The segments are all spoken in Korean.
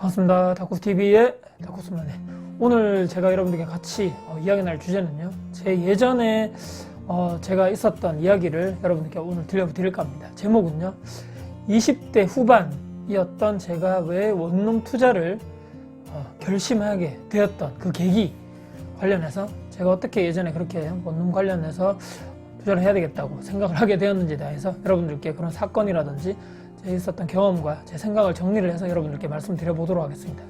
반갑습니다. 다쿠스TV의 다쿠스입니다. 오늘 제가 여러분들께 같이 이야기 날 주제는요, 제 예전에 제가 있었던 이야기를 여러분들께 오늘 들려드릴까 합니다. 제목은요, 20대 후반이었던 제가 왜 원룸 투자를 결심하게 되었던 그 계기 관련해서 제가 어떻게 예전에 그렇게 원룸 관련해서 투자를 해야 되겠다고 생각을 하게 되었는지에 대해서 여러분들께 그런 사건이라든지 제 있었던 경험과 제 생각을 정리를 해서 여러분들께 말씀드려 보도록 하겠습니다.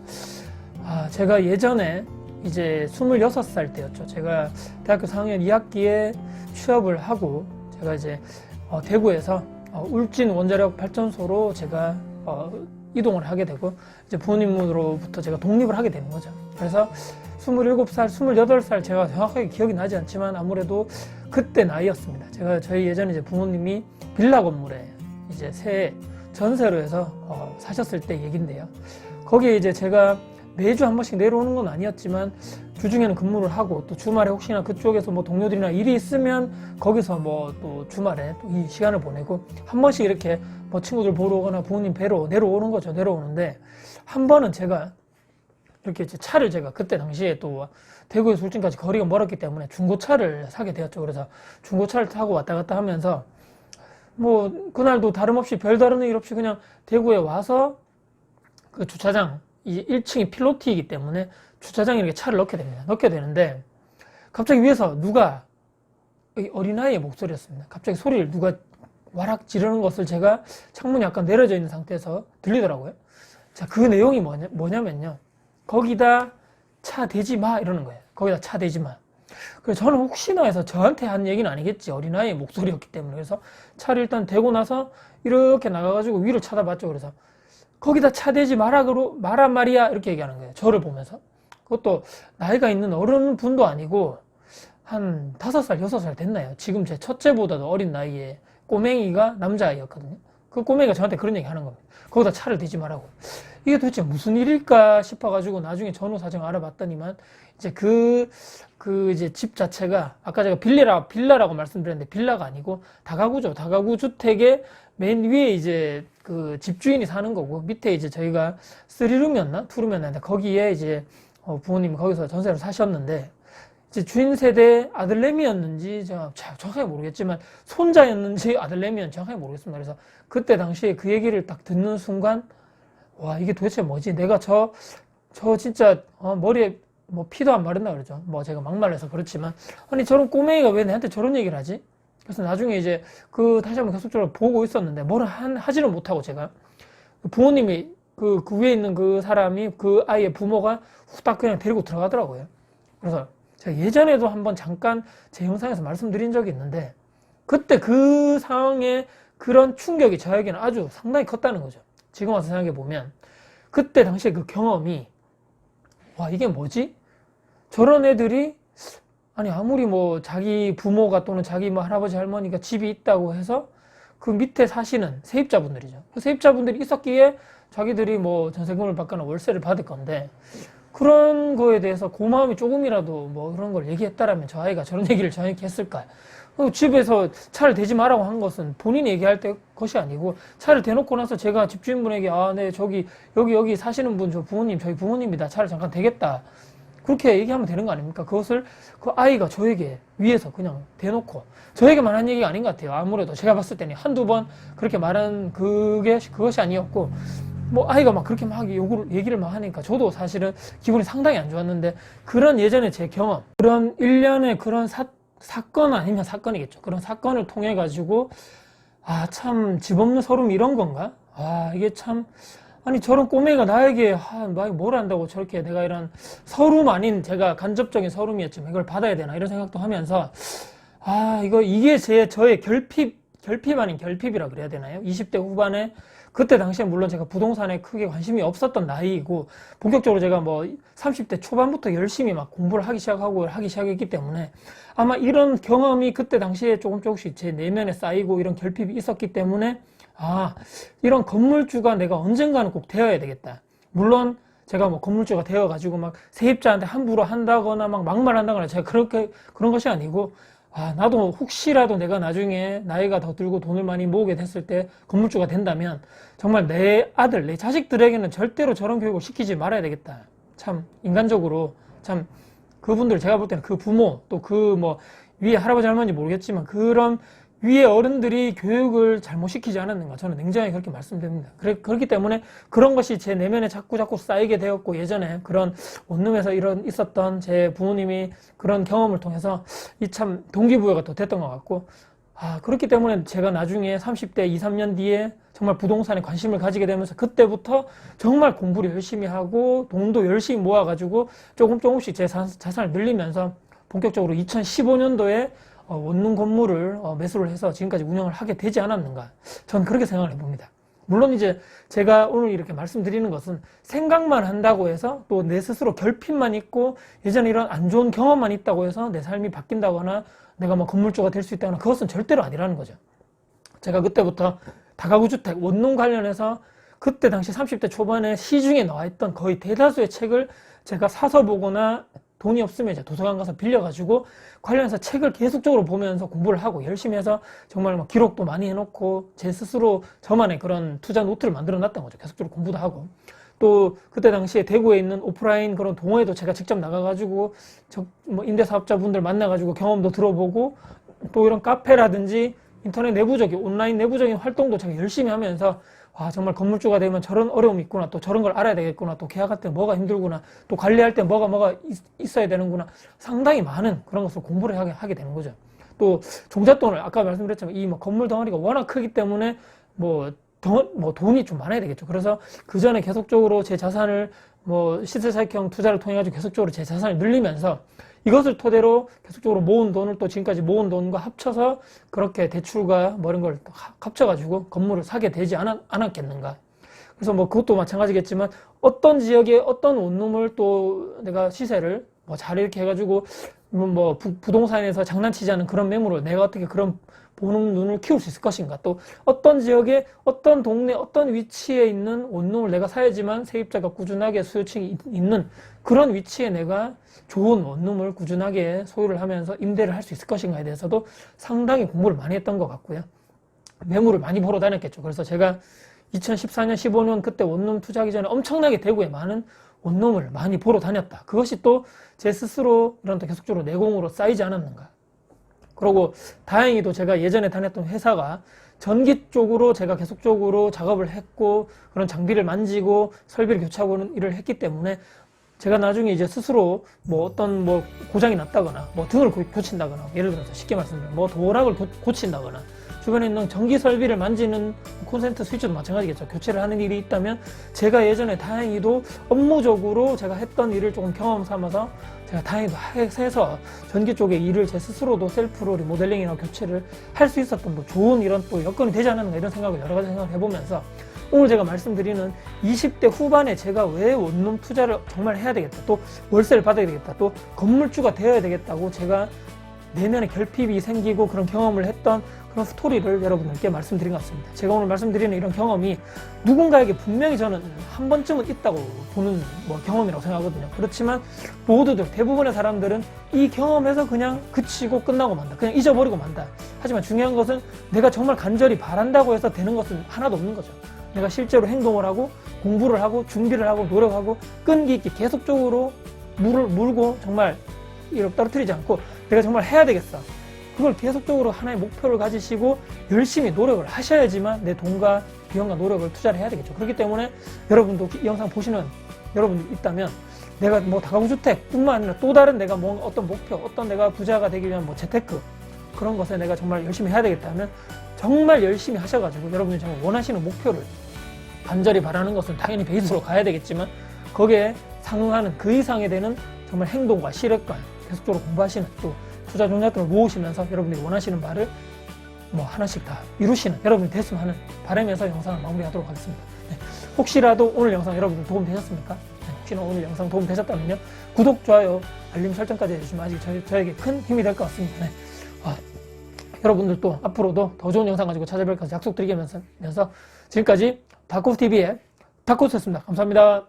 제가 예전에 이제 26살 때였죠. 제가 대학교 4학년 2학기에 취업을 하고 제가 이제 대구에서 울진 원자력 발전소로 제가 이동을 하게 되고 이제 부모님으로부터 제가 독립을 하게 되는 거죠. 그래서 27살, 28살 제가 정확하게 기억이 나지 않지만 아무래도 그때 나이였습니다. 저희 예전에 이제 부모님이 빌라 건물에 이제 새 전세로 해서 사셨을 때 얘긴데요. 거기에 이제 제가 매주 한 번씩 내려오는 건 아니었지만 주중에는 근무를 하고 또 주말에 혹시나 그쪽에서 뭐 동료들이나 일이 있으면 거기서 뭐 또 주말에 또 이 시간을 보내고 한 번씩 이렇게 뭐 친구들 보러 오거나 부모님 뵈러 내려오는 거죠. 내려오는데 한 번은 제가 이렇게 이제 차를 제가 그때 당시에 또 대구에서 울진까지 거리가 멀었기 때문에 중고차를 사게 되었죠. 그래서 중고차를 타고 왔다 갔다 하면서 뭐 그날도 다름없이 별다른 일 없이 그냥 대구에 와서 그 주차장 이 1층이 필로티이기 때문에 주차장에 이렇게 차를 넣게 됩니다. 넣게 되는데 갑자기 위에서 누가 어린아이의 목소리였습니다. 갑자기 소리를 누가 와락 지르는 것을 제가 창문이 약간 내려져 있는 상태에서 들리더라고요. 자, 그 내용이 뭐냐면요. 거기다 차 대지 마 이러는 거예요. 거기다 차 대지 마. 그래서 저는 혹시나 해서 저한테 한 얘기는 아니겠지. 어린아이의 목소리였기 때문에. 그래서 차를 일단 대고 나서 이렇게 나가가지고 위를 쳐다봤죠. 그래서 거기다 차 대지 마란 말이야. 이렇게 얘기하는 거예요. 저를 보면서. 그것도 나이가 있는 어른 분도 아니고 한 5살, 6살 됐나요? 지금 제 첫째보다도 어린 나이에 꼬맹이가 남자아이였거든요. 그 꼬맹이가 저한테 그런 얘기 하는 겁니다. 거기다 차를 대지 말라고. 이게 도대체 무슨 일일까 싶어가지고 나중에 전후 사정 알아봤더니만 이제 이제 집 자체가 아까 제가 빌라라고 말씀드렸는데 빌라가 아니고 다가구죠. 다가구 주택의 맨 위에 이제 그 집주인이 사는 거고 밑에 이제 저희가 3룸이었나? 2룸이었는데 거기에 이제 부모님이 거기서 전세를 사셨는데 이제 주인 세대 아들내미였는지 제가 정확하게 모르겠지만 손자였는지 아들내미였는지 정확하게 모르겠습니다. 그래서 그때 당시에 그 얘기를 딱 듣는 순간 와, 이게 도대체 뭐지? 내가 저 진짜 머리에 뭐 피도 안 마른다 그러죠. 뭐 제가 막말해서 그렇지만 아니 저런 꼬맹이가 왜 나한테 저런 얘기를 하지? 그래서 나중에 이제 다시 한번 계속적으로 보고 있었는데 뭐를 하지는 못하고 제가 부모님이 그 위에 있는 그 사람이 그 아이의 부모가 후딱 그냥 데리고 들어가더라고요. 그래서 제가 예전에도 한번 잠깐 제 영상에서 말씀드린 적이 있는데 그때 그 상황에 그런 충격이 저에게는 아주 상당히 컸다는 거죠. 지금 와서 생각해 보면 그때 당시에 그 경험이 와, 이게 뭐지? 저런 애들이 아니 아무리 뭐 자기 부모가 또는 자기 뭐 할아버지 할머니가 집이 있다고 해서 그 밑에 사시는 세입자분들이죠. 그 세입자분들이 있었기에 자기들이 뭐 전세금을 받거나 월세를 받을 건데 그런 거에 대해서 고마움이 조금이라도 뭐 그런 걸 얘기했다라면 저 아이가 저런 얘기를 저에게 했을까요? 집에서 차를 대지 마라고 한 것은 본인이 얘기할 때 것이 아니고 차를 대놓고 나서 제가 집주인분에게 네 여기 사시는 분 저희 부모님이다. 차를 잠깐 대겠다. 그렇게 얘기하면 되는 거 아닙니까? 그것을 그 아이가 저에게 위에서 그냥 대놓고 저에게만 한 얘기가 아닌 것 같아요. 아무래도 제가 봤을 때는 한두 번 그렇게 말한 그것이 아니었고 뭐 아이가 막 그렇게 막 얘기를 막 하니까 저도 사실은 기분이 상당히 안 좋았는데 그런 예전에 제 경험 그런 일련의 그런 사건 아니면 사건이겠죠. 그런 사건을 통해 가지고 참 집 없는 서름 이런 건가? 이게 참 아니 저런 꼬맹이가 나에게 뭘 한다고 저렇게 내가 이런 서름 아닌 제가 간접적인 서름이었지만 이걸 받아야 되나 이런 생각도 하면서 이게 저의 결핍 아닌 결핍이라 그래야 되나요? 20대 후반에 그때 당시에 물론 제가 부동산에 크게 관심이 없었던 나이이고 본격적으로 제가 뭐 30대 초반부터 열심히 막 공부를 하기 시작했기 때문에 아마 이런 경험이 그때 당시에 조금씩 제 내면에 쌓이고 이런 결핍이 있었기 때문에 이런 건물주가 내가 언젠가는 꼭 되어야 되겠다. 물론 제가 뭐 건물주가 되어가지고 막 세입자한테 함부로 한다거나 막 막말한다거나 제가 그런 것이 아니고 나도 혹시라도 내가 나중에 나이가 더 들고 돈을 많이 모으게 됐을 때 건물주가 된다면 정말 내 아들, 내 자식들에게는 절대로 저런 교육을 시키지 말아야 되겠다. 참 인간적으로 참 그분들 제가 볼 때는 그 부모 또 그 뭐 위에 할아버지 할머니 모르겠지만 그런 위에 어른들이 교육을 잘못 시키지 않았는가 저는 냉정하게 그렇게 말씀드립니다. 그렇기 때문에 그런 것이 제 내면에 자꾸 쌓이게 되었고 예전에 그런 원룸에서 있었던 제 부모님이 그런 경험을 통해서 이 참 동기부여가 더 됐던 것 같고 그렇기 때문에 제가 나중에 30대 2, 3년 뒤에 정말 부동산에 관심을 가지게 되면서 그때부터 정말 공부를 열심히 하고 돈도 열심히 모아가지고 조금씩 제 자산을 늘리면서 본격적으로 2015년도에 원룸 건물을 매수를 해서 지금까지 운영을 하게 되지 않았는가 저는 그렇게 생각을 해봅니다. 물론 이제 제가 오늘 이렇게 말씀드리는 것은 생각만 한다고 해서 또 내 스스로 결핍만 있고 예전에 이런 안 좋은 경험만 있다고 해서 내 삶이 바뀐다거나 내가 뭐 건물주가 될 수 있다거나 그것은 절대로 아니라는 거죠. 제가 그때부터 다가구주택 원룸 관련해서 그때 당시 30대 초반에 시중에 나와 있던 거의 대다수의 책을 제가 사서 보거나 돈이 없으면 이제 도서관 가서 빌려가지고 관련해서 책을 계속적으로 보면서 공부를 하고 열심히 해서 정말 막 기록도 많이 해놓고 제 스스로 저만의 그런 투자 노트를 만들어 놨던 거죠. 계속적으로 공부도 하고 또 그때 당시에 대구에 있는 오프라인 그런 동호회도 제가 직접 나가가지고 뭐 임대사업자분들 만나가지고 경험도 들어보고 또 이런 카페라든지 인터넷 내부적인 온라인 내부적인 활동도 제가 열심히 하면서 정말 건물주가 되면 저런 어려움이 있구나 또 저런 걸 알아야 되겠구나 또 계약할 때 뭐가 힘들구나 또 관리할 때 뭐가 있어야 되는구나 상당히 많은 그런 것을 공부를 하게 되는 거죠. 또 종잣돈을 아까 말씀드렸지만 이 뭐 건물 덩어리가 워낙 크기 때문에 돈이 좀 많아야 되겠죠. 그래서 그 전에 계속적으로 제 자산을 시세차익형 투자를 통해 가지고 계속적으로 제 자산을 늘리면서 이것을 토대로 계속적으로 모은 돈을 또 지금까지 모은 돈과 합쳐서 그렇게 대출과 이런 걸 합쳐가지고 건물을 사게 되지 않았겠는가. 그래서 그것도 마찬가지겠지만 어떤 지역에 어떤 원룸을 또 내가 시세를 잘 이렇게 해가지고 부동산에서 장난치지 않은 그런 매물을 내가 어떻게 그런 보는 눈을 키울 수 있을 것인가. 또 어떤 지역에 어떤 동네 어떤 위치에 있는 원룸을 내가 사야지만 세입자가 꾸준하게 수요층이 있는 그런 위치에 내가 좋은 원룸을 꾸준하게 소유를 하면서 임대를 할 수 있을 것인가에 대해서도 상당히 공부를 많이 했던 것 같고요. 매물을 많이 보러 다녔겠죠. 그래서 제가 2014년 15년 그때 원룸 투자하기 전에 엄청나게 대구에 많은 원룸을 많이 보러 다녔다. 그것이 또 제 스스로 이런 또 계속적으로 내공으로 쌓이지 않았는가. 그리고 다행히도 제가 예전에 다녔던 회사가 전기 쪽으로 제가 계속적으로 작업을 했고 그런 장비를 만지고 설비를 교체하고는 일을 했기 때문에 제가 나중에 이제 스스로 어떤 고장이 났다거나 등을 고친다거나 예를 들어서 쉽게 말씀드리면 도어락을 고친다거나 주변에 있는 전기 설비를 만지는 콘센트 스위치도 마찬가지겠죠. 교체를 하는 일이 있다면 제가 예전에 다행히도 업무적으로 제가 했던 일을 조금 경험 삼아서 제가 다행히도 해서 전기 쪽의 일을 제 스스로도 셀프로 리모델링이나 교체를 할 수 있었던 좋은 이런 또 여건이 되지 않았는가 이런 생각을 여러 가지 생각을 해보면서 오늘 제가 말씀드리는 20대 후반에 제가 왜 원룸 투자를 정말 해야 되겠다 또 월세를 받아야 되겠다 또 건물주가 되어야 되겠다고 제가 내면에 결핍이 생기고 그런 경험을 했던 그런 스토리를 여러분들께 말씀드린 것 같습니다. 제가 오늘 말씀드리는 이런 경험이 누군가에게 분명히 저는 한 번쯤은 있다고 보는 경험이라고 생각하거든요. 그렇지만 모두들 대부분의 사람들은 이 경험에서 그냥 그치고 끝나고 만다. 그냥 잊어버리고 만다. 하지만 중요한 것은 내가 정말 간절히 바란다고 해서 되는 것은 하나도 없는 거죠. 내가 실제로 행동을 하고 공부를 하고 준비를 하고 노력하고 끈기 있게 계속적으로 물고 정말 이렇게 떨어뜨리지 않고 내가 정말 해야 되겠어. 그걸 계속적으로 하나의 목표를 가지시고 열심히 노력을 하셔야지만 내 돈과 비용과 노력을 투자를 해야 되겠죠. 그렇기 때문에 여러분도 이 영상 보시는 여러분들 있다면 내가 다가구주택 뿐만 아니라 또 다른 내가 어떤 목표, 어떤 내가 부자가 되기 위한 재테크 그런 것에 내가 정말 열심히 해야 되겠다 하면 정말 열심히 하셔가지고 여러분이 정말 원하시는 목표를 간절히 바라는 것은 당연히 베이스로 가야 되겠지만 거기에 상응하는 그 이상에 되는 정말 행동과 실력과 계속적으로 공부하시는 또 투자 종잣돈을 모으시면서 여러분들이 원하시는 바를 하나씩 다 이루시는 여러분이 됐으면 하는 바람에서 영상을 마무리하도록 하겠습니다. 네. 혹시라도 오늘 영상 여러분들 도움 되셨습니까? 네. 혹시나 오늘 영상 도움 되셨다면요 구독, 좋아요, 알림 설정까지 해주시면 아직 저에게 큰 힘이 될 것 같습니다. 네. 여러분들도 앞으로도 더 좋은 영상 가지고 찾아뵐 것을 약속드리면서 지금까지 다코스TV의 다코스였습니다. 감사합니다.